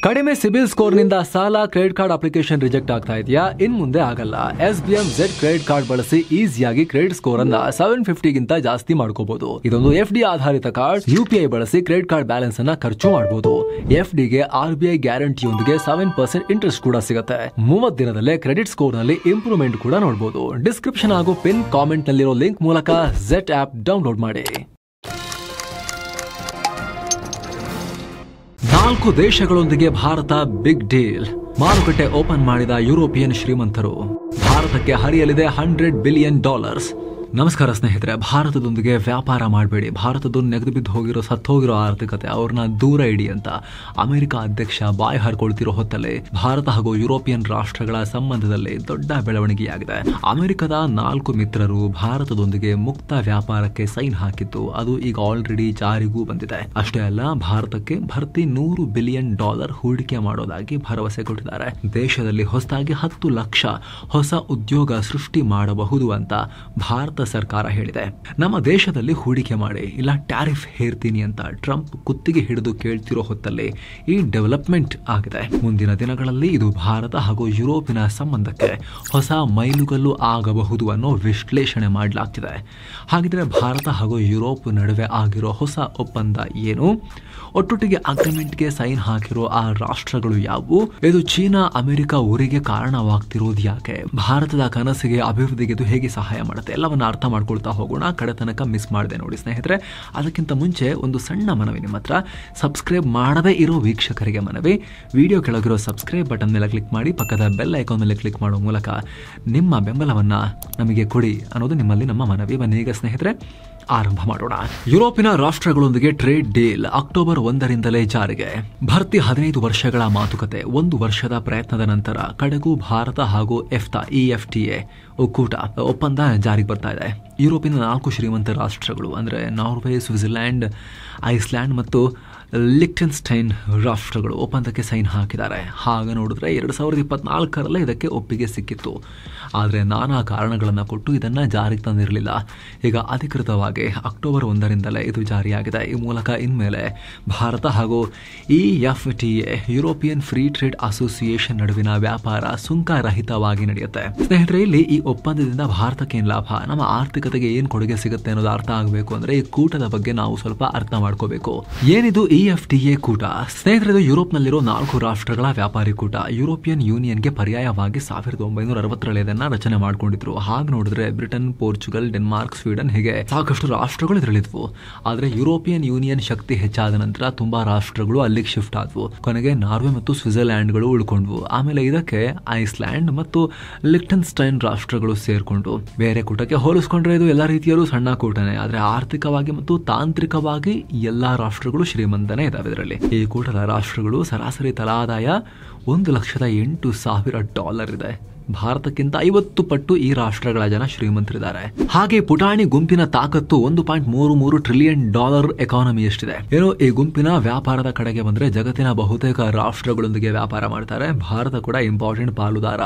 ಕಡಿಮೆ ಸಿಬಿಲ್ ಸ್ಕೋರ್ ನಿಂದ ಸಾಲ ಕ್ರೆಡಿಟ್ ಕಾರ್ಡ್ ಅಪ್ಲಿಕೇಶನ್ ರಿಜೆಕ್ಟ್ ಆಗ್ತಾ ಇದೆಯಾ? ಇನ್ ಮುಂದೆ ಆಗಲ್ಲ. SBM Z ಕ್ರೆಡಿಟ್ ಕಾರ್ಡ್ ಬಳಸಿ ಈಸಿಯಾಗಿ ಕ್ರೆಡಿಟ್ ಸ್ಕೋರ್ ಅನ್ನ 750 ಗಿಂತ ಜಾಸ್ತಿ ಮಾಡ್ಕೋಬಹುದು. ಇದೊಂದು FD ಆಧಾರಿತ ಕಾರ್ಡ್. UPI ಬಳಸಿ ಕ್ರೆಡಿಟ್ ಕಾರ್ಡ್ ಬ್ಯಾಲೆನ್ಸ್ ಅನ್ನ ಖರ್ಚು ಮಾಡಬಹುದು. FD ಗೆ RBI ಗ್ಯಾರಂಟಿಯೊಂದಿಗೆ 7% ಇಂಟ್ರೆಸ್ಟ್ ಕೂಡ ಸಿಗುತ್ತೆ. 30 ದಿನದಲ್ಲೇ ಕ್ರೆಡಿಟ್ ಸ್ಕೋರ್ ನಲ್ಲಿ ಇಂಪ್ರೂವ್ಮೆಂಟ್ ಕೂಡ ನೋಡಬಹುದು. ಡಿಸ್ಕ್ರಿಪ್ಷನ್ ಹಾಗೂ ಪಿನ್ ಕಾಮೆಂಟ್ ನಲ್ಲಿರೋ ಲಿಂಕ್ ಮೂಲಕ Z ಆಪ್ ಡೌನ್ಲೋಡ್ ಮಾಡಿ. 4 ದೇಶಗಳೊಂದಿಗೆ ಭಾರತ ಬಿಗ್ ಡೀಲ್. ಮಾರುಕಟ್ಟೆ ಓಪನ್ ಮಾಡಿದ ಯುರೋಪಿಯನ್ ಶ್ರೀಮಂತರು. ಭಾರತಕ್ಕೆ ಹರಿಯಲಿದೆ $100 ಬಿಲಿಯನ್. ನಮಸ್ಕಾರ ಸ್ನೇಹಿತರೆ, ಭಾರತದೊಂದಿಗೆ ವ್ಯಾಪಾರ ಮಾಡಬೇಡಿ, ಭಾರತದ ನೆಗೆದು ಬಿದ್ದು ಹೋಗಿರೋ ಸತ್ತೋಗಿರೋ ಆರ್ಥಿಕತೆ ಅವ್ರನ್ನ ದೂರ ಇಡಿ ಅಂತ ಅಮೆರಿಕ ಅಧ್ಯಕ್ಷ ಬಾಯ್ ಹರ್ಕೊಳ್ತಿರೋ ಹೊತ್ತಲ್ಲೇ ಭಾರತ ಹಾಗೂ ಯುರೋಪಿಯನ್ ರಾಷ್ಟ್ರಗಳ ಸಂಬಂಧದಲ್ಲಿ ದೊಡ್ಡ ಬೆಳವಣಿಗೆಯಾಗಿದೆ. ಅಮೆರಿಕದ 4 ಮಿತ್ರರು ಭಾರತದೊಂದಿಗೆ ಮುಕ್ತ ವ್ಯಾಪಾರಕ್ಕೆ ಸೈನ್ ಹಾಕಿದ್ದು ಅದು ಈಗ ಆಲ್ರೆಡಿ ಜಾರಿಗೂ ಬಂದಿದೆ. ಅಷ್ಟೇ ಅಲ್ಲ, ಭಾರತಕ್ಕೆ ಭರ್ತಿ $100 ಬಿಲಿಯನ್ ಹೂಡಿಕೆ ಮಾಡೋದಾಗಿ ಭರವಸೆ ಕೊಟ್ಟಿದ್ದಾರೆ. ದೇಶದಲ್ಲಿ ಹೊಸದಾಗಿ 10 ಲಕ್ಷ ಹೊಸ ಉದ್ಯೋಗ ಸೃಷ್ಟಿ ಮಾಡಬಹುದು ಅಂತ ಭಾರತ ಸರ್ಕಾರ ಹೇಳಿದೆ. ನಮ್ಮ ದೇಶದಲ್ಲಿ ಹೂಡಿಕೆ ಮಾಡಿ ಇಲ್ಲ ಟ್ಯಾರಿಫ್ ಹೇರ್ತೀನಿ ಅಂತ ಟ್ರಂಪ್ ಕುತ್ತಿಗೆ ಹಿಡಿದು ಕೇಳ್ತಿರೋ ಹೊತ್ತಲ್ಲಿ ಈ ಡೆವಲಪ್ಮೆಂಟ್ ಆಗಿದೆ. ಮುಂದಿನ ದಿನಗಳಲ್ಲಿ ಇದು ಭಾರತ ಹಾಗೂ ಯುರೋಪಿನ ಸಂಬಂಧಕ್ಕೆ ಹೊಸ ಮೈಲುಗಲ್ಲು ಆಗಬಹುದು ಅನ್ನೋ ವಿಶ್ಲೇಷಣೆ ಮಾಡಲಾಗ್ತಿದೆ. ಹಾಗಿದ್ರೆ ಭಾರತ ಹಾಗೂ ಯುರೋಪ್ ನಡುವೆ ಆಗಿರೋ ಹೊಸ ಒಪ್ಪಂದ ಏನು? ಒಟ್ಟೊಟ್ಟಿಗೆ ಅಗ್ರಿಮೆಂಟ್ಗೆ ಸೈನ್ ಹಾಕಿರೋ ಆ ರಾಷ್ಟ್ರಗಳು ಯಾವುವು? ಇದು ಚೀನಾ ಅಮೆರಿಕ ಊರಿಗೆ ಕಾರಣವಾಗ್ತಿರೋದು ಯಾಕೆ? ಭಾರತದ ಕನಸಿಗೆ ಅಭಿವೃದ್ಧಿಗೆ ಇದು ಹೇಗೆ ಸಹಾಯ ಮಾಡುತ್ತೆ? ಎಲ್ಲವನ್ನ ಅರ್ಥ ಮಾಡ್ಕೊಳ್ತಾ ಹೋಗೋಣ. ಕಡೆ ತನಕ ಮಿಸ್ ಮಾಡಿದೆ ನೋಡಿ ಸ್ನೇಹಿತರೆ. ಅದಕ್ಕಿಂತ ಮುಂಚೆ ಒಂದು ಸಣ್ಣ ಮನವಿ ನಿಮ್ಮ ಹತ್ರ. ಸಬ್ಸ್ಕ್ರೈಬ್ ಮಾಡದೇ ಇರೋ ವೀಕ್ಷಕರಿಗೆ ಮನವಿ, ವಿಡಿಯೋ ಕೆಳಗಿರೋ ಸಬ್ಸ್ಕ್ರೈಬ್ ಬಟನ್ ಮೇಲೆ ಕ್ಲಿಕ್ ಮಾಡಿ, ಪಕ್ಕದ ಬೆಲ್ ಐಕಾನ್ ಮೇಲೆ ಕ್ಲಿಕ್ ಮಾಡೋ ಮೂಲಕ ನಿಮ್ಮ ಬೆಂಬಲವನ್ನ ನಮಗೆ ಕೊಡಿ ಅನ್ನೋದು ನಿಮ್ಮಲ್ಲಿ ನಮ್ಮ ಮನವಿ. ಬನ್ನಿ ಈಗ ಸ್ನೇಹಿತರೆ ಆರಂಭ ಮಾಡೋಣ. ಯುರೋಪಿನ ರಾಷ್ಟ್ರಗಳೊಂದಿಗೆ ಟ್ರೇಡ್ ಡೀಲ್ ಅಕ್ಟೋಬರ್ 1ರಿಂದಲೇ ಜಾರಿಗೆ. ಭರ್ತಿ 15 ವರ್ಷಗಳ ಮಾತುಕತೆ, 1 ವರ್ಷದ ಪ್ರಯತ್ನದ ನಂತರ ಕಡೆಗೂ ಭಾರತ ಹಾಗೂ EFTA ಒಕ್ಕೂಟ ಒಪ್ಪಂದ ಜಾರಿಗೆ ಬರ್ತಾ ಇದೆ. ಯುರೋಪಿನ 4 ಶ್ರೀಮಂತ ರಾಷ್ಟ್ರಗಳು ಅಂದರೆ ನಾರ್ವೆ, ಸ್ವಿಟ್ಜರ್ಲ್ಯಾಂಡ್, ಐಸ್ಲ್ಯಾಂಡ್ ಮತ್ತು ಲಿಕ್ಟೆನ್ಸ್ಟೈನ್ ರಾಷ್ಟ್ರಗಳು ಒಪ್ಪಂದಕ್ಕೆ ಸೈನ್ ಹಾಕಿದ್ದಾರೆ. ಹಾಗೆ ನೋಡಿದ್ರೆ 2024ರಲ್ಲೇ ಇದಕ್ಕೆ ಒಪ್ಪಿಗೆ ಸಿಕ್ಕಿತ್ತು. ಆದರೆ ನಾನಾ ಕಾರಣಗಳನ್ನು ಕೊಟ್ಟು ಇದನ್ನು ಜಾರಿಗೆ ತಂದಿರಲಿಲ್ಲ. ಈಗ ಅಧಿಕೃತವಾಗಿ ಅಕ್ಟೋಬರ್ 1ರಿಂದಲೇ ಇದು ಜಾರಿಯಾಗಿದೆ. ಈ ಮೂಲಕ ಇನ್ಮೇಲೆ ಭಾರತ ಹಾಗೂ EFTA European free trade association ನಡುವಿನ ವ್ಯಾಪಾರ ಸುಂಕರಹಿತವಾಗಿ ನಡೆಯುತ್ತೆ. ಸ್ನೇಹಿತರೆ, ಇಲ್ಲಿ ಈ ಒಪ್ಪಂದದಿಂದ ಭಾರತಕ್ಕೆ ಏನು ಲಾಭ, ನಮ್ಮ ಆರ್ಥಿಕತೆಗೆ ಏನು ಕೊಡುಗೆ ಸಿಗುತ್ತೆ ಅನ್ನೋದು ಅರ್ಥ ಆಗಬೇಕು ಅಂದ್ರೆ ಈ ಕೂಟದ ಬಗ್ಗೆ ನಾವು ಸ್ವಲ್ಪ ಅರ್ಥ ಮಾಡ್ಕೋಬೇಕು. ಏನಿದು EFTA ಕೂಟ? ಸ್ನೇಹಿತರೆ, ಇದು ಯುರೋಪ್ನಲ್ಲಿರೋ 4 ರಾಷ್ಟ್ರಗಳ ವ್ಯಾಪಾರಿ ಕೂಟ. ಯುರೋಪಿಯನ್ ಯೂನಿಯನ್ಗೆ ಪರ್ಯಾಯವಾಗಿ 1960ರಲ್ಲಿ ಇದನ್ನ ರಚನೆ ಮಾಡ್ಕೊಂಡಿದ್ರು. ಹಾಗೆ ನೋಡಿದ್ರೆ ಬ್ರಿಟನ್, ಪೋರ್ಚುಗಲ್, ಡೆನ್ಮಾರ್ಕ್, ಸ್ವೀಡನ್ ಹೀಗೆ ಸಾಕಷ್ಟು ರಾಷ್ಟ್ರಗಳು ಇದರಲ್ಲಿದ್ವು. ಆದ್ರೆ ಯುರೋಪಿಯನ್ ಯೂನಿಯನ್ ಶಕ್ತಿ ಹೆಚ್ಚಾದ ನಂತರ ತುಂಬಾ ರಾಷ್ಟ್ರಗಳು ಅಲ್ಲಿಗೆ ಶಿಫ್ಟ್ ಆದ್ವು. ಕೊನೆಗೆ ನಾರ್ವೆ ಮತ್ತು ಸ್ವಿಟ್ಜರ್ಲ್ಯಾಂಡ್ಗಳು ಉಳ್ಕೊಂಡ್ವು. ಆಮೇಲೆ ಇದಕ್ಕೆ ಐಸ್ಲ್ಯಾಂಡ್ ಮತ್ತು ಲಿಕ್ಟೆನ್ಸ್ಟೈನ್ ರಾಷ್ಟ್ರಗಳು ಸೇರ್ಕೊಂಡು ಬೇರೆ ಕೂಟಕ್ಕೆ ಹೋಲಿಸ್ಕೊಂಡ್ರೆ ಇದು ಎಲ್ಲ ರೀತಿಯಲ್ಲೂ ಸಣ್ಣ ಕೂಟನೇ. ಆದ್ರೆ ಆರ್ಥಿಕವಾಗಿ ಮತ್ತು ತಾಂತ್ರಿಕವಾಗಿ ಎಲ್ಲಾ ರಾಷ್ಟ್ರಗಳು ಶ್ರೀಮಂತನೇ ಇದಾವೆ ಇದರಲ್ಲಿ. ಈ ಕೂಟದ ರಾಷ್ಟ್ರಗಳು ಸರಾಸರಿ ತಲಾದಾಯ $1,08,000 ಇದೆ. ಭಾರತಕ್ಕಿಂತ 50 ಪಟ್ಟು ಈ ರಾಷ್ಟ್ರಗಳ ಜನ ಶ್ರೀಮಂತರಿದ್ದಾರೆ. ಹಾಗೆ ಪುಟಾಣಿ ಗುಂಪಿನ ತಾಕತ್ತು $1.33 ಟ್ರಿಲಿಯನ್ ಎಕಾನಮಿ ಎಷ್ಟಿದೆ. ಏನೋ ಈ ಗುಂಪಿನ ವ್ಯಾಪಾರದ ಕಡೆಗೆ ಬಂದ್ರೆ ಜಗತ್ತಿನ ಬಹುತೇಕ ರಾಷ್ಟ್ರಗಳೊಂದಿಗೆ ವ್ಯಾಪಾರ ಮಾಡ್ತಾರೆ. ಭಾರತ ಕೂಡ ಇಂಪಾರ್ಟೆಂಟ್ ಪಾಲುದಾರ.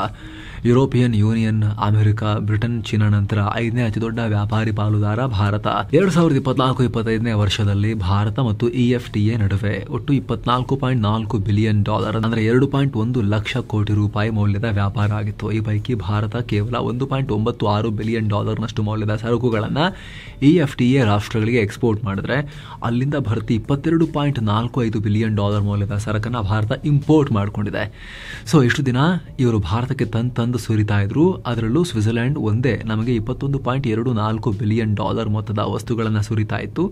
European union, America, Britain, China ನಂತರ 5ನೇ ಅತಿ ದೊಡ್ಡ ವ್ಯಾಪಾರಿ ಪಾಲುದಾರ ಭಾರತ. 2024-25ನೇ ವರ್ಷದಲ್ಲಿ ಭಾರತ ಮತ್ತು EFTA ನಡುವೆ ಒಟ್ಟು $24.4 ಬಿಲಿಯನ್ ಅಂದ್ರೆ $2.1 ಲಕ್ಷ ಕೋಟಿ ರೂಪಾಯಿ ಮೌಲ್ಯದ ವ್ಯಾಪಾರ ಆಗಿತ್ತು. ಈ ಪೈಕಿ ಭಾರತ ಕೇವಲ $1.96 ಬಿಲಿಯನ್ ನಷ್ಟು ಮೌಲ್ಯದ ಸರಕುಗಳನ್ನ EFTA ರಾಷ್ಟ್ರಗಳಿಗೆ ಎಕ್ಸ್ಪೋರ್ಟ್ ಮಾಡಿದ್ರೆ ಅಲ್ಲಿಂದ ಭರ್ತಿ $22.45 ಬಿಲಿಯನ್ ಮೌಲ್ಯದ ಸರಕನ್ನ ಭಾರತ ಇಂಪೋರ್ಟ್ ಮಾಡಿಕೊಂಡಿದೆ. ಸೊ ಇಷ್ಟು ದಿನ ಇವರು ಭಾರತಕ್ಕೆ ತಂದು ಸುರಿತಾ ಇದ್ರು. ಅದರಲ್ಲೂ ಸ್ವಿಟ್ಜರ್ಲ್ಯಾಂಡ್ ಒಂದೇ ನಮಗೆ $21.24 ಬಿಲಿಯನ್ ಮೊತ್ತದ ವಸ್ತುಗಳನ್ನು ಸುರಿತಾ ಇತ್ತು.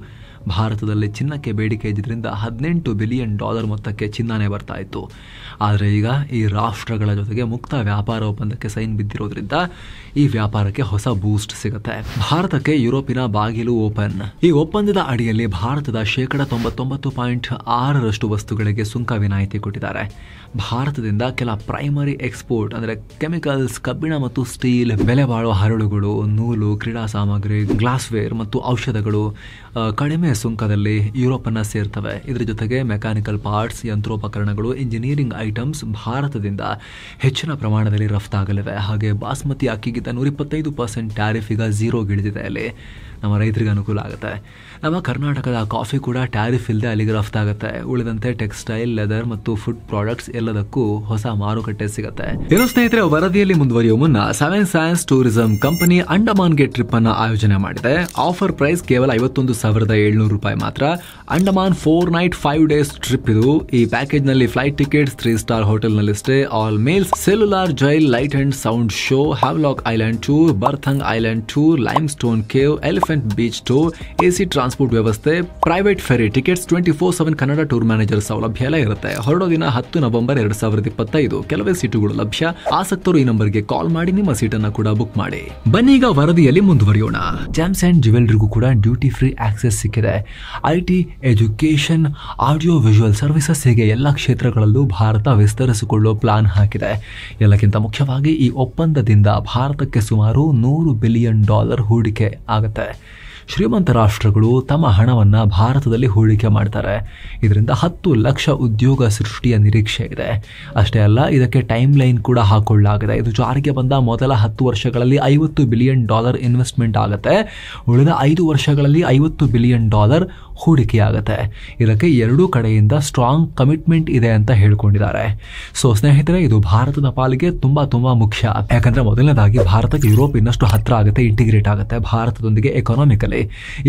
ಭಾರತದಲ್ಲಿ ಚಿನ್ನಕ್ಕೆ ಬೇಡಿಕೆ ಇದ್ರಿಂದ $18 ಬಿಲಿಯನ್ ಮೊತ್ತಕ್ಕೆ ಚಿನ್ನನೇ ಬರ್ತಾ ಇತ್ತು. ಆದರೆ ಈಗ ಈ ರಾಷ್ಟ್ರಗಳ ಜೊತೆಗೆ ಮುಕ್ತ ವ್ಯಾಪಾರ ಒಪ್ಪಂದಕ್ಕೆ ಸೈನ್ ಬಿದ್ದಿರೋದ್ರಿಂದ ಈ ವ್ಯಾಪಾರಕ್ಕೆ ಹೊಸ ಬೂಸ್ಟ್ ಸಿಗುತ್ತೆ. ಭಾರತಕ್ಕೆ ಯುರೋಪಿನ ಬಾಗಿಲು ಓಪನ್. ಈ ಒಪ್ಪಂದದ ಅಡಿಯಲ್ಲಿ ಭಾರತದ 99.6% ವಸ್ತುಗಳಿಗೆ ಸುಂಕ ವಿನಾಯಿತಿ ಕೊಟ್ಟಿದ್ದಾರೆ. ಭಾರತದಿಂದ ಕೆಲ ಪ್ರೈಮರಿ ಎಕ್ಸ್ಪೋರ್ಟ್ ಅಂದರೆ ಕೆಮಿಕಲ್ಸ್, ಕಬ್ಬಿಣ ಮತ್ತು ಸ್ಟೀಲ್, ಬೆಲೆ ಬಾಳುವ ಹರಳುಗಳು, ನೂಲು, ಕ್ರೀಡಾ ಸಾಮಗ್ರಿ, ಗ್ಲಾಸ್ವೇರ್ ಮತ್ತು ಔಷಧಗಳು ಕಡಿಮೆ ಸುಂಕದಲ್ಲಿ ಯುರೋಪನ್ನ ಸೇರ್ತವೆ. ಇದರ ಜೊತೆಗೆ ಮೆಕ್ಯಾನಿಕಲ್ ಪಾರ್ಟ್ಸ್, ಯಂತ್ರೋಪಕರಣಗಳು, ಇಂಜಿನಿಯರಿಂಗ್ ಐಟಮ್ಸ್ ಭಾರತದಿಂದ ಹೆಚ್ಚಿನ ಪ್ರಮಾಣದಲ್ಲಿ ರಫ್ತಾಗಲಿವೆ. ಹಾಗೆ ಬಾಸ್ಮತಿ ಅಕ್ಕಿಗಿಂತ 125% ಟ್ಯಾರಿಫ್ ಈಗ 0 ಗಿಳಿದಿದೆ. ಅಲ್ಲಿ ನಮ್ಮ ರೈತರಿಗೆ ಅನುಕೂಲ ಆಗುತ್ತೆ. ನಮ್ಮ ಕರ್ನಾಟಕದ ಕಾಫಿ ಕೂಡ ಟ್ಯಾರಿಫ್ ಇಲ್ಲದೆ ಅಲ್ಲಿಗೆ ರಫ್ತಾಗುತ್ತೆ. ಉಳಿದಂತೆ ಟೆಕ್ಸ್ಟೈಲ್, ಲೆದರ್ ಮತ್ತು ಫುಡ್ ಪ್ರಾಡಕ್ಟ್ಸ್ ಎಲ್ಲದಕ್ಕೂ ಹೊಸ ಮಾರುಕಟ್ಟೆ ಸಿಗುತ್ತೆ. ಇನ್ನು ಸ್ನೇಹಿತರೆ, ವರದಿಯಲ್ಲಿ ಮುಂದುವರಿಯುವ ಮುನ್ನ 7 ಸೈನ್ಸ್ ಟೂರಿಸಂ ಕಂಪನಿ ಅಂಡಮಾನ್ಗೆ ಟ್ರಿಪ್ ಅನ್ನ ಆಯೋಜನೆ ಮಾಡಿದೆ. ಆಫರ್ ಪ್ರೈಸ್ ಕೇವಲ 51,700 ರೂಪಾಯಿ ಮಾತ್ರ. ಅಂಡಮಾನ್ 4 ನೈಟ್ 5 ಡೇಸ್ ಟ್ರಿಪ್ ಇದು. ಈ ಪ್ಯಾಕೇಜ್ ನಲ್ಲಿ ಫ್ಲೈಟ್ ಟಿಕೆಟ್ಸ್, 3 ಸ್ಟಾರ್ ಹೋಟೆಲ್ ನಲ್ಲಿ stay, all meals, cellular jail, light and sound show, Havelock island tour, Baratang island tour, limestone cave, elephant beach tour, AC transport ವ್ಯವಸ್ಥೆ, private ferry tickets, 24/7 Kannada tour manager ಸೌಲಭ್ಯ ಎಲ್ಲ ಇರುತ್ತೆ. ಹೊರಡೋ ದಿನ 10 November 2025. ಕೆಲವೇ ಸೀಟುಗಳು ಲಭ್ಯ. ಆಸಕ್ತರು ಈ ನಂಬರ್ಗೆ ಕಾಲ್ ಮಾಡಿ ನಿಮ್ಮ ಸೀಟನ್ನು ಕೂಡ ಬುಕ್ ಮಾಡಿ. ಬನ್ನಿ ಈಗ ವರದಿಯಲ್ಲಿ ಮುಂದುವರಿಯೋಣ. ಜೆಮ್ಸ್ ಅಂಡ್ ಜ್ಯುವೆಲರಿಗೂ ಕೂಡ ಡ್ಯೂಟಿ ಫ್ರೀ ಆಕ್ಸೆಸ್ ಸಿಕ್ಕಿದೆ. IT, education, audio visual services ಹೀಗೆ ಎಲ್ಲ ಕ್ಷೇತ್ರಗಳಲ್ಲೂ ಭಾರತ ವಿಸ್ತರಿಸಿಕೊಳ್ಳೋ ಪ್ಲಾನ್ ಹಾಕಿದೆ. ಎಲ್ಲಕ್ಕಿಂತ ಮುಖ್ಯವಾಗಿ ಈ ಒಪ್ಪಂದದಿಂದ ಭಾರತಕ್ಕೆ ಸುಮಾರು $100 ಬಿಲಿಯನ್ ಹೂಡಿಕೆ ಆಗುತ್ತೆ. ಶ್ರೀಮಂತ ರಾಷ್ಟ್ರಗಳು ತಮ್ಮ ಹಣವನ್ನು ಭಾರತದಲ್ಲಿ ಹೂಡಿಕೆ ಮಾಡ್ತಾರೆ. ಇದರಿಂದ 10 ಲಕ್ಷ ಉದ್ಯೋಗ ಸೃಷ್ಟಿಯ ನಿರೀಕ್ಷೆ ಇದೆ. ಅಷ್ಟೇ ಅಲ್ಲ, ಇದಕ್ಕೆ ಟೈಮ್ ಲೈನ್ ಕೂಡ ಹಾಕೊಳ್ಳಲಾಗಿದೆ. ಇದು ಜಾರಿಗೆ ಬಂದ ಮೊದಲ 10 ವರ್ಷಗಳಲ್ಲಿ $50 ಬಿಲಿಯನ್ ಇನ್ವೆಸ್ಟ್ಮೆಂಟ್ ಆಗುತ್ತೆ. ಉಳಿದ 5 ವರ್ಷಗಳಲ್ಲಿ $50 ಬಿಲಿಯನ್ ಹೂಡಿಕೆಯಾಗುತ್ತೆ. ಇದಕ್ಕೆ ಎರಡೂ ಕಡೆಯಿಂದ ಸ್ಟ್ರಾಂಗ್ ಕಮಿಟ್ಮೆಂಟ್ ಇದೆ ಅಂತ ಹೇಳ್ಕೊಂಡಿದ್ದಾರೆ. ಸೊ ಸ್ನೇಹಿತರೆ, ಇದು ಭಾರತದ ಪಾಲಿಗೆ ತುಂಬಾ ಮುಖ್ಯ. ಯಾಕಂದ್ರೆ ಮೊದಲನೇದಾಗಿ ಭಾರತಕ್ಕೆ ಯುರೋಪ್ ಇನ್ನಷ್ಟು ಹತ್ರ ಆಗುತ್ತೆ, ಇಂಟಿಗ್ರೇಟ್ ಆಗುತ್ತೆ ಭಾರತದೊಂದಿಗೆ ಎಕಾನಾಮಿಕಲಿ.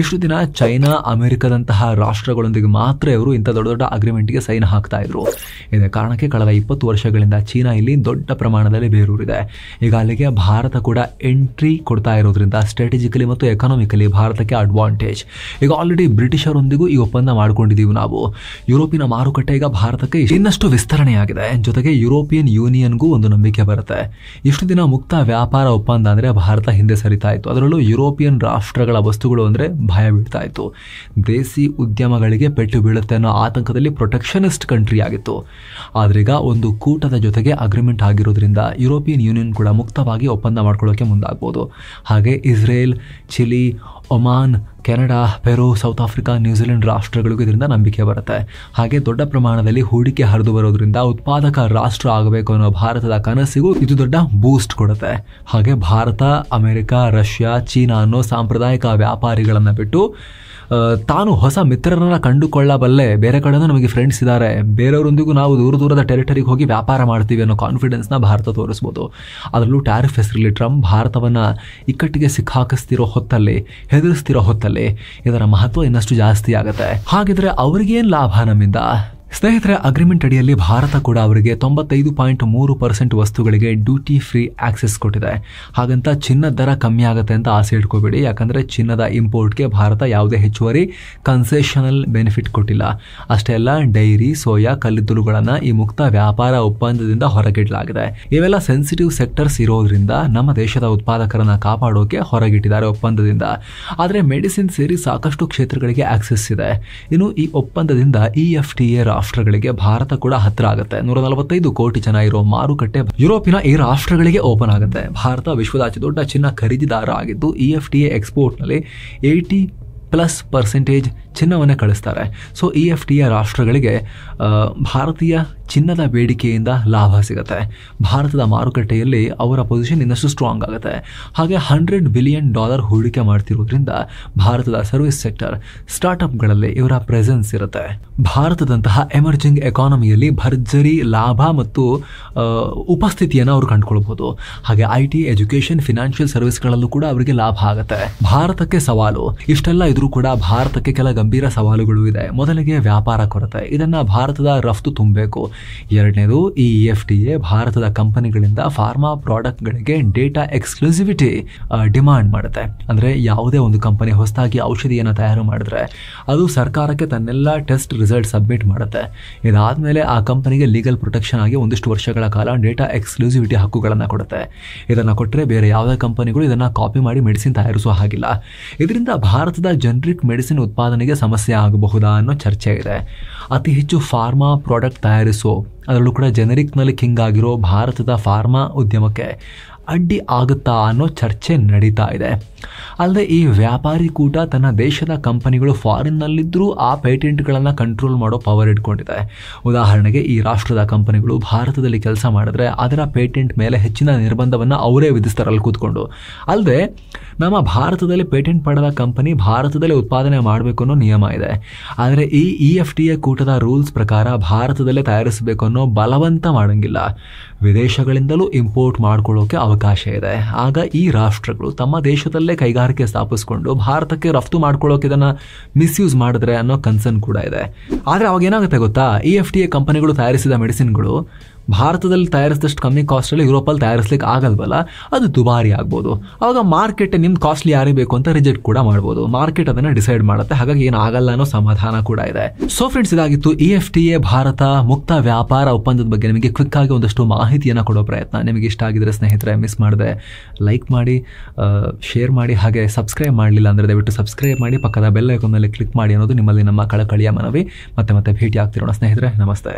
ಇಷ್ಟು ದಿನ ಚೈನಾ, ಅಮೆರಿಕದಂತಹ ರಾಷ್ಟ್ರಗಳೊಂದಿಗೆ ಮಾತ್ರ ಇವರು ಇಂಥ ದೊಡ್ಡ ಅಗ್ರಿಮೆಂಟ್ಗೆ ಸೈನ್ ಹಾಕ್ತಾ ಇದ್ರು. ಇದೇ ಕಾರಣಕ್ಕೆ ಕಳೆದ 20 ವರ್ಷಗಳಿಂದ ಚೀನಾ ಇಲ್ಲಿ ದೊಡ್ಡ ಪ್ರಮಾಣದಲ್ಲಿ ಬೇರೂರಿದೆ. ಈಗ ಅಲ್ಲಿಗೆ ಭಾರತ ಕೂಡ ಎಂಟ್ರಿ ಕೊಡ್ತಾ ಇರೋದ್ರಿಂದ ಸ್ಟ್ರಾಟಜಿಕಲಿ ಮತ್ತು ಎಕಾನಾಮಿಕಲಿ ಭಾರತಕ್ಕೆ ಅಡ್ವಾಂಟೇಜ್. ಈಗ ಆಲ್ರೆಡಿ ಬ್ರಿಟಿಷರೊಂದಿಗೂ ಈ ಒಪ್ಪಂದ ಮಾಡ್ಕೊಂಡಿದ್ದೀವಿ ನಾವು. ಯುರೋಪಿನ ಮಾರುಕಟ್ಟೆ ಈಗ ಭಾರತಕ್ಕೆ ಇನ್ನಷ್ಟು ವಿಸ್ತರಣೆಯಾಗಿದೆ. ಜೊತೆಗೆ ಯುರೋಪಿಯನ್ ಯೂನಿಯನ್ಗೂ ಒಂದು ನಂಬಿಕೆ ಬರುತ್ತೆ. ಇಷ್ಟು ದಿನ ಮುಕ್ತ ವ್ಯಾಪಾರ ಒಪ್ಪಂದ ಅಂದ್ರೆ ಭಾರತ ಹಿಂದೆ ಸರಿತಾ ಇತ್ತು. ಅದರಲ್ಲೂ ಯುರೋಪಿಯನ್ ರಾಷ್ಟ್ರಗಳ ವಸ್ತುಗಳು ಅಂದ್ರೆ ಭಯ ಬೀಳ್ತಾ ಇತ್ತು. ದೇಸಿ ಉದ್ಯಮಗಳಿಗೆ ಪೆಟ್ಟು ಬೀಳುತ್ತೆ ಅನ್ನೋ ಆತಂಕದಲ್ಲಿ ಪ್ರೊಟೆಕ್ಷನಿಸ್ಟ್ ಕಂಟ್ರಿ ಆಗಿತ್ತು. ಆದ್ರೀಗ ಒಂದು ಕೂಟದ ಜೊತೆಗೆ ಅಗ್ರಿಮೆಂಟ್ ಆಗಿರೋದ್ರಿಂದ ಯುರೋಪಿಯನ್ ಯೂನಿಯನ್ ಕೂಡ ಮುಕ್ತವಾಗಿ ಒಪ್ಪಂದ ಮಾಡ್ಕೊಳ್ಳೋಕೆ ಮುಂದಾಗಬಹುದು. ಹಾಗೆ ಇಸ್ರೇಲ್, ಚಿಲಿ, ಒಮಾನ್, ಕೆನಡಾ, ಪೆರು, ಸೌತ್ ಆಫ್ರಿಕಾ, ನ್ಯೂಜಿಲೆಂಡ್ ರಾಷ್ಟ್ರಗಳಿಗೂ ಇದರಿಂದ ನಂಬಿಕೆ ಬರುತ್ತೆ. ಹಾಗೆ ದೊಡ್ಡ ಪ್ರಮಾಣದಲ್ಲಿ ಹೂಡಿಕೆ ಹರಿದು ಬರೋದ್ರಿಂದ ಉತ್ಪಾದಕ ರಾಷ್ಟ್ರ ಆಗಬೇಕು ಅನ್ನೋ ಭಾರತದ ಕನಸಿಗೂ ಇದು ದೊಡ್ಡ ಬೂಸ್ಟ್ ಕೊಡುತ್ತೆ. ಹಾಗೆ ಭಾರತ, ಅಮೆರಿಕ, ರಷ್ಯಾ, ಚೀನಾ ಅನ್ನೋ ಸಾಂಪ್ರದಾಯಿಕ ವ್ಯಾಪಾರಿಗಳನ್ನ ಬಿಟ್ಟು ತಾನು ಹೊಸ ಮಿತ್ರರನ್ನ ಕಂಡುಕೊಳ್ಳಬಲ್ಲೆ. ಬೇರೆ ಕಡೆನೂ ನಮಗೆ ಫ್ರೆಂಡ್ಸ್ ಇದ್ದಾರೆ, ಬೇರೆಯವರೊಂದಿಗೂ ನಾವು ದೂರದ ಟೆರಿಟರಿಗೆ ಹೋಗಿ ವ್ಯಾಪಾರ ಮಾಡ್ತೀವಿ ಅನ್ನೋ ಕಾನ್ಫಿಡೆನ್ಸ್ನ ಭಾರತ ತೋರಿಸ್ಬೋದು. ಅದರಲ್ಲೂ ಟ್ಯಾರಿಫ್ ಹೆಸರಲ್ಲಿ ಟ್ರಂಪ್ ಭಾರತವನ್ನು ಇಕ್ಕಟ್ಟಿಗೆ ಸಿಕ್ಕಾಕಿಸ್ತಿರೋ ಹೊತ್ತಲ್ಲಿ, ಹೆದರಿಸ್ತಿರೋ ಹೊತ್ತಲ್ಲಿ ಇದರ ಮಹತ್ವ ಇನ್ನಷ್ಟು ಜಾಸ್ತಿ ಆಗುತ್ತೆ. ಹಾಗಿದ್ರೆ ಅವ್ರಿಗೇನು ಲಾಭ ನಮ್ಮಿಂದ? ಸ್ನೇಹಿತರೆ, ಅಗ್ರಿಮೆಂಟ್ ಅಡಿಯಲ್ಲಿ ಭಾರತ ಕೂಡ ಅವರಿಗೆ 95.3% ವಸ್ತುಗಳಿಗೆ ಡ್ಯೂಟಿ ಫ್ರೀ ಆಕ್ಸೆಸ್ ಕೊಟ್ಟಿದೆ. ಹಾಗಂತ ಚಿನ್ನದ ದರ ಕಮ್ಮಿ ಆಗುತ್ತೆ ಅಂತ ಆಸೆ ಇಟ್ಕೋಬೇಡಿ. ಯಾಕಂದರೆ ಚಿನ್ನದ ಇಂಪೋರ್ಟ್ಗೆ ಭಾರತ ಯಾವುದೇ ಹೆಚ್ಚುವರಿ ಕನ್ಸೆಷನಲ್ ಬೆನಿಫಿಟ್ ಕೊಟ್ಟಿಲ್ಲ. ಅಷ್ಟೇ ಅಲ್ಲ, ಡೈರಿ, ಸೋಯಾ, ಕಲ್ಲಿದ್ದಲುಗಳನ್ನು ಈ ಮುಕ್ತ ವ್ಯಾಪಾರ ಒಪ್ಪಂದದಿಂದ ಹೊರಗಿಡಲಾಗಿದೆ. ಇವೆಲ್ಲ ಸೆನ್ಸಿಟಿವ್ ಸೆಕ್ಟರ್ಸ್ ಇರೋದ್ರಿಂದ ನಮ್ಮ ದೇಶದ ಉತ್ಪಾದಕರನ್ನ ಕಾಪಾಡೋಕೆ ಹೊರಗಿಟ್ಟಿದ್ದಾರೆ ಒಪ್ಪಂದದಿಂದ. ಆದರೆ ಮೆಡಿಸಿನ್ ಸೇರಿ ಸಾಕಷ್ಟು ಕ್ಷೇತ್ರಗಳಿಗೆ ಆಕ್ಸೆಸ್ ಇದೆ. ಇನ್ನು ಈ ಒಪ್ಪಂದದಿಂದ EFTA ರಾಷ್ಟ್ರಗಳಿಗೆ ಭಾರತ ಕೂಡ ಹತ್ರ ಆಗುತ್ತೆ. 145 ಕೋಟಿ ಜನ ಇರೋ ಮಾರುಕಟ್ಟೆ ಯುರೋಪಿನ ಈ ರಾಷ್ಟ್ರಗಳಿಗೆ ಓಪನ್ ಆಗುತ್ತೆ. ಭಾರತ ವಿಶ್ವದ ಅತಿ ದೊಡ್ಡ ಚಿನ್ನ ಖರೀದಿದಾರ ಆಗಿದ್ದು EFTA ಎಕ್ಸ್ಪೋರ್ಟ್ ನಲ್ಲಿ 80+% ಚಿನ್ನವನ್ನೇ ಕಳಿಸ್ತಾರೆ. ಸೊ EFTA ರಾಷ್ಟ್ರಗಳಿಗೆ ಭಾರತೀಯ ಚಿನ್ನದ ಬೇಡಿಕೆಯಿಂದ ಲಾಭ ಸಿಗುತ್ತೆ. ಭಾರತದ ಮಾರುಕಟ್ಟೆಯಲ್ಲಿ ಅವರ ಪೊಸಿಷನ್ ಇನ್ನಷ್ಟು ಸ್ಟ್ರಾಂಗ್ ಆಗುತ್ತೆ. ಹಾಗೆ $100 ಬಿಲಿಯನ್ ಹೂಡಿಕೆ ಮಾಡ್ತಿರೋದ್ರಿಂದ ಭಾರತದ ಸರ್ವಿಸ್ ಸೆಕ್ಟರ್, ಸ್ಟಾರ್ಟ್ಅಪ್ಗಳಲ್ಲಿ ಇವರ ಪ್ರೆಸೆನ್ಸ್ ಇರುತ್ತೆ. ಭಾರತದಂತಹ ಎಮರ್ಜಿಂಗ್ ಎಕಾನಮಿಯಲ್ಲಿ ಭರ್ಜರಿ ಲಾಭ ಮತ್ತು ಉಪಸ್ಥಿತಿಯನ್ನು ಅವರು ಕಂಡುಕೊಳ್ಬಹುದು. ಹಾಗೆ IT, ಎಜುಕೇಶನ್, ಫಿನಾನ್ಷಿಯಲ್ ಸರ್ವಿಸ್ಗಳಲ್ಲೂ ಕೂಡ ಅವರಿಗೆ ಲಾಭ ಆಗುತ್ತೆ. ಭಾರತಕ್ಕೆ ಸವಾಲು ಇಷ್ಟೆಲ್ಲ ಇದ್ರೂ ಕೂಡ ಭಾರತಕ್ಕೆ ಕೆಲ ಗಂಭೀರ ಸವಾಲುಗಳು ಇದೆ. ಮೊದಲಿಗೆ ವ್ಯಾಪಾರ ಕೊರತೆ, ಇದನ್ನ ಭಾರತದ ರಫ್ತು ತುಂಬಬೇಕು. ಎರಡನೇದು, ಈ EFTA ಭಾರತದ ಕಂಪನಿಗಳಿಂದ ಫಾರ್ಮಾ ಪ್ರಾಡಕ್ಟ್ಗಳಿಗೆ ಡೇಟಾ ಎಕ್ಸ್ಕ್ಲೂಸಿವಿಟಿ ಡಿಮಾಂಡ್ ಮಾಡುತ್ತೆ. ಅಂದ್ರೆ ಯಾವುದೇ ಒಂದು ಕಂಪನಿ ಹೊಸದಾಗಿ ಔಷಧಿಯನ್ನು ತಯಾರು ಮಾಡಿದ್ರೆ ಅದು ಸರ್ಕಾರಕ್ಕೆ ತನ್ನೆಲ್ಲ ಟೆಸ್ಟ್ ರಿಸಲ್ಟ್ ಸಬ್ಮಿಟ್ ಮಾಡುತ್ತೆ. ಇದಾದ್ಮೇಲೆ ಆ ಕಂಪನಿಗೆ ಲೀಗಲ್ ಪ್ರೊಟೆಕ್ಷನ್ ಆಗಿ ಒಂದಿಷ್ಟು ವರ್ಷಗಳ ಕಾಲ ಡೇಟಾ ಎಕ್ಸ್ಕ್ಲೂಸಿವಿಟಿ ಹಕ್ಕುಗಳನ್ನು ಕೊಡುತ್ತೆ. ಇದನ್ನು ಕೊಟ್ಟರೆ ಬೇರೆ ಯಾವುದೇ ಕಂಪನಿಗಳು ಇದನ್ನು ಕಾಪಿ ಮಾಡಿ ಮೆಡಿಸಿನ್ ತಯಾರಿಸುವ ಹಾಗಿಲ್ಲ. ಇದರಿಂದ ಭಾರತದ ಜನರಿಕ್ ಮೆಡಿಸಿನ್ ಉತ್ಪಾದನೆಗೆ ಸಮಸ್ಯೆ ಆಗಬಹುದಾ ಅನ್ನೋ ಚರ್ಚೆ ಇದೆ. ಅತಿ ಹೆಚ್ಚು ಫಾರ್ಮಾ ಪ್ರಾಡಕ್ಟ್ ತಯಾರಿಸೋ, ಅದರಲ್ಲೂ ಕೂಡ ಜೆನೆರಿಕ್ನಲ್ಲಿ ಕಿಂಗ್ ಆಗಿರೋ ಭಾರತದ ಫಾರ್ಮಾ ಉದ್ಯಮಕ್ಕೆ ಅಡ್ಡಿ ಆಗುತ್ತಾ ಅನ್ನೋ ಚರ್ಚೆ ನಡೀತಾ ಇದೆ. ಅಲ್ಲದೆ ಈ ವ್ಯಾಪಾರಿ ಕೂಟ ತನ್ನ ದೇಶದ ಕಂಪನಿಗಳು ಫಾರಿನ್ನಲ್ಲಿದ್ದರೂ ಆ ಪೇಟೆಂಟ್ಗಳನ್ನು ಕಂಟ್ರೋಲ್ ಮಾಡೋ ಪವರ್ ಇಟ್ಕೊಂಡಿದೆ. ಉದಾಹರಣೆಗೆ ಈ ರಾಷ್ಟ್ರದ ಕಂಪನಿಗಳು ಭಾರತದಲ್ಲಿ ಕೆಲಸ ಮಾಡಿದ್ರೆ ಅದರ ಪೇಟೆಂಟ್ ಮೇಲೆ ಹೆಚ್ಚಿನ ನಿರ್ಬಂಧವನ್ನು ಅವರೇ ವಿಧಿಸ್ತಾರಲ್ಲಿ ಕೂತ್ಕೊಂಡು. ಅಲ್ಲದೆ ನಮ್ಮ ಭಾರತದಲ್ಲಿ ಪೇಟೆಂಟ್ ಪಡೆದ ಕಂಪನಿ ಭಾರತದಲ್ಲೇ ಉತ್ಪಾದನೆ ಮಾಡಬೇಕು ಅನ್ನೋ ನಿಯಮ ಇದೆ. ಆದರೆ ಈ EFTA ಕೂಟದ ರೂಲ್ಸ್ ಪ್ರಕಾರ ಭಾರತದಲ್ಲೇ ತಯಾರಿಸಬೇಕು ಅನ್ನೋ ಬಲವಂತ ಮಾಡೋಂಗಿಲ್ಲ. ವಿದೇಶಗಳಿಂದಲೂ ಇಂಪೋರ್ಟ್ ಮಾಡ್ಕೊಳ್ಳೋಕೆ ಅವಕಾಶ ಇದೆ. ಆಗ ಈ ರಾಷ್ಟ್ರಗಳು ತಮ್ಮ ದೇಶದಲ್ಲೇ ಕೈಗಾರಿಕೆ ಸ್ಥಾಪಿಸ್ಕೊಂಡು ಭಾರತಕ್ಕೆ ರಫ್ತು ಮಾಡ್ಕೊಳ್ಳೋಕೆ ಇದನ್ನು ಮಿಸ್ಯೂಸ್ ಮಾಡಿದ್ರೆ ಅನ್ನೋ ಕನ್ಸರ್ನ್ ಕೂಡ ಇದೆ. ಆದರೆ ಅವಾಗ ಏನಾಗುತ್ತೆ ಗೊತ್ತಾ, EFTA ಕಂಪನಿಗಳು ತಯಾರಿಸಿದ ಮೆಡಿಸಿನ್ಗಳು ಭಾರತದಲ್ಲಿ ತಯಾರಿಸಿದಷ್ಟು ಕಮ್ಮಿ ಕಾಸ್ಟಲ್ಲಿ ಯುರೋಪಲ್ಲಿ ತಯಾರಿಸ್ಲಿಕ್ಕೆ ಆಗಲ್ವಲ್ಲ, ಅದು ದುಬಾರಿ ಆಗ್ಬೋದು. ಆವಾಗ ಮಾರ್ಕೆಟ್ ನಿಮ್ದು ಕಾಸ್ಟ್ಲಿ ಯಾರಿಗೆ ಬೇಕು ಅಂತ ರಿಜೆಕ್ಟ್ ಕೂಡ ಮಾಡ್ಬೋದು. ಮಾರ್ಕೆಟ್ ಅದನ್ನು ಡಿಸೈಡ್ ಮಾಡುತ್ತೆ. ಹಾಗಾಗಿ ಏನು ಆಗಲ್ಲ ಅನ್ನೋ ಸಮಾಧಾನ ಕೂಡ ಇದೆ. ಸೊ ಫ್ರೆಂಡ್ಸ್, ಇದಾಗಿತ್ತು EFTA ಭಾರತ ಮುಕ್ತ ವ್ಯಾಪಾರ ಒಪ್ಪಂದದ ಬಗ್ಗೆ ನಿಮಗೆ ಕ್ವಿಕ್ ಆಗಿ ಒಂದಷ್ಟು ಮಾಹಿತಿಯನ್ನು ಕೊಡೋ ಪ್ರಯತ್ನ. ನಿಮಗೆ ಇಷ್ಟ ಆಗಿದ್ರೆ ಸ್ನೇಹಿತರೆ ಮಿಸ್ ಮಾಡದೆ ಲೈಕ್ ಮಾಡಿ, ಶೇರ್ ಮಾಡಿ, ಹಾಗೆ ಸಬ್ಸ್ಕ್ರೈಬ್ ಮಾಡಲಿಲ್ಲ ಅಂದರೆ ದಯವಿಟ್ಟು ಸಬ್ಸ್ಕ್ರೈಬ್ ಮಾಡಿ, ಪಕ್ಕದ ಬೆಲ್ ಐಕಾನ್ ಮೇಲೆ ಕ್ಲಿಕ್ ಮಾಡಿ ಅನ್ನೋದು ನಿಮ್ಮಲ್ಲಿ ನಮ್ಮ ಕಳಕಳಿಯ ಮನವಿ. ಮತ್ತೆ ಭೇಟಿ ಆಗ್ತಿರೋಣ ಸ್ನೇಹಿತರೆ. ನಮಸ್ತೆ.